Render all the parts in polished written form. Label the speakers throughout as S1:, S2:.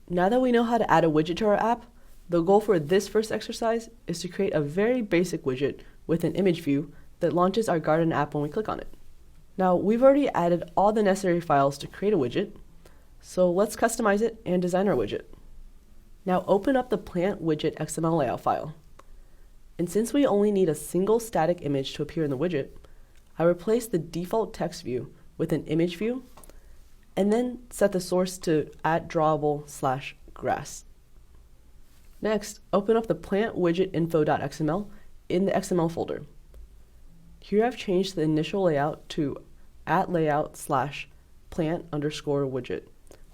S1: Now that we know how to add a widget to our app, the goal for this first exercise is to create a very basic widget with an image view that launches our garden app when we click on it. Now, we've already added all the necessary files to create a widget, so let's customize it and design our widget. Now open up the plant widget XML layout file. And since we only need a single static image to appear in the widget, I replace the default text view with an image view, and then set the source to @drawable/grass. Next, open up the plant widget info.xml in the XML folder. Here I've changed the initial layout to @layout/plant_widget,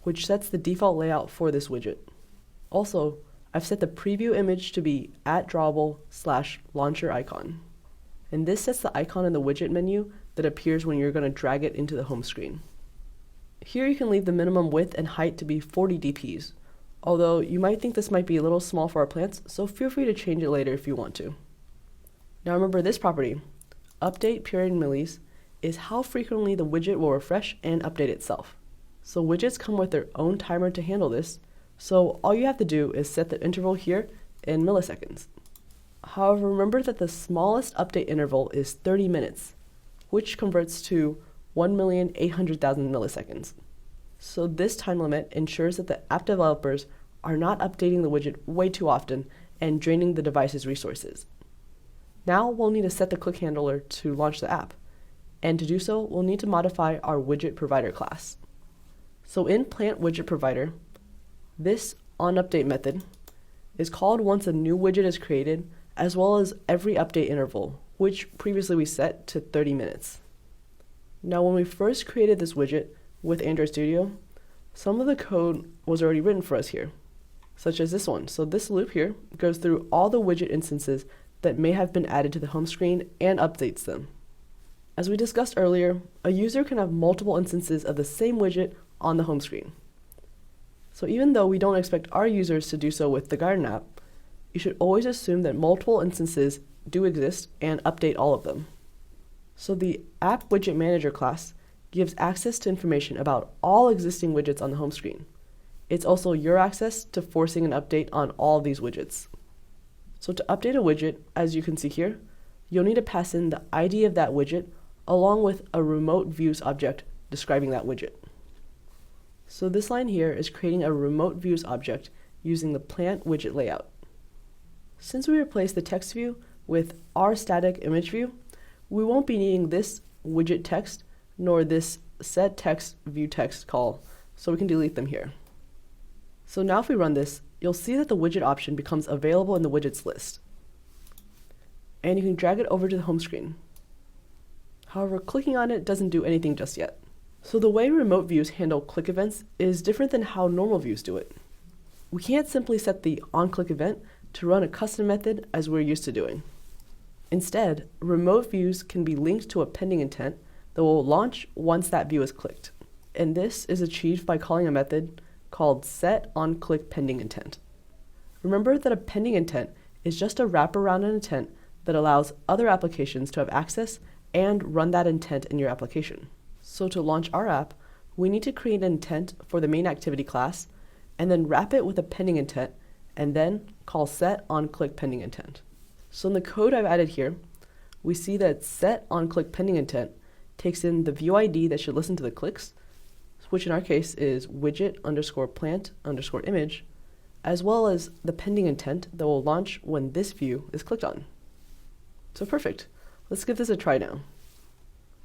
S1: which sets the default layout for this widget. Also, I've set the preview image to be @drawable/launcher icon. And this sets the icon in the widget menu that appears when you're going to drag it into the home screen. Here you can leave the minimum width and height to be 40 dps, although you might think this might be a little small for our plants, so feel free to change it later if you want to. Now remember this property, update period in millis, is how frequently the widget will refresh and update itself. So widgets come with their own timer to handle this, so all you have to do is set the interval here in milliseconds. However, remember that the smallest update interval is 30 minutes, which converts to 1,800,000 milliseconds. So this time limit ensures that the app developers are not updating the widget way too often and draining the device's resources. Now we'll need to set the click handler to launch the app, and to do so we'll need to modify our widget provider class. So in plant widget provider, this onUpdate method is called once a new widget is created, as well as every update interval, which previously we set to 30 minutes. Now when we first created this widget with Android Studio, some of the code was already written for us here, such as this one. So this loop here goes through all the widget instances that may have been added to the home screen and updates them. As we discussed earlier, a user can have multiple instances of the same widget on the home screen. So even though we don't expect our users to do so with the Garden app, you should always assume that multiple instances do exist and update all of them. So the App Widget Manager class gives access to information about all existing widgets on the home screen. It's also your access to forcing an update on all of these widgets. So to update a widget, as you can see here, you'll need to pass in the ID of that widget along with a remote views object describing that widget. So this line here is creating a remote views object using the plant widget layout. Since we replaced the text view with our static image view, we won't be needing this widget text nor this set text view text call, so we can delete them here. So now if we run this, you'll see that the widget option becomes available in the widgets list. And you can drag it over to the home screen. However, clicking on it doesn't do anything just yet. So the way remote views handle click events is different than how normal views do it. We can't simply set the onClick event to run a custom method as we're used to doing. Instead, remote views can be linked to a pending intent that will launch once that view is clicked. And this is achieved by calling a method called setOnClickPendingIntent. Remember that a pending intent is just a wrapper around an intent that allows other applications to have access and run that intent in your application. So to launch our app, we need to create an intent for the main activity class, and then wrap it with a pending intent, and then call setOnClickPendingIntent. So in the code I've added here, we see that setOnClickPendingIntent takes in the view ID that should listen to the clicks, which in our case is widget_plant_image, as well as the pending intent that will launch when this view is clicked on. So perfect. Let's give this a try now.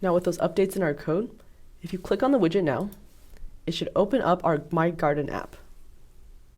S1: Now with those updates in our code, if you click on the widget now, it should open up our My Garden app.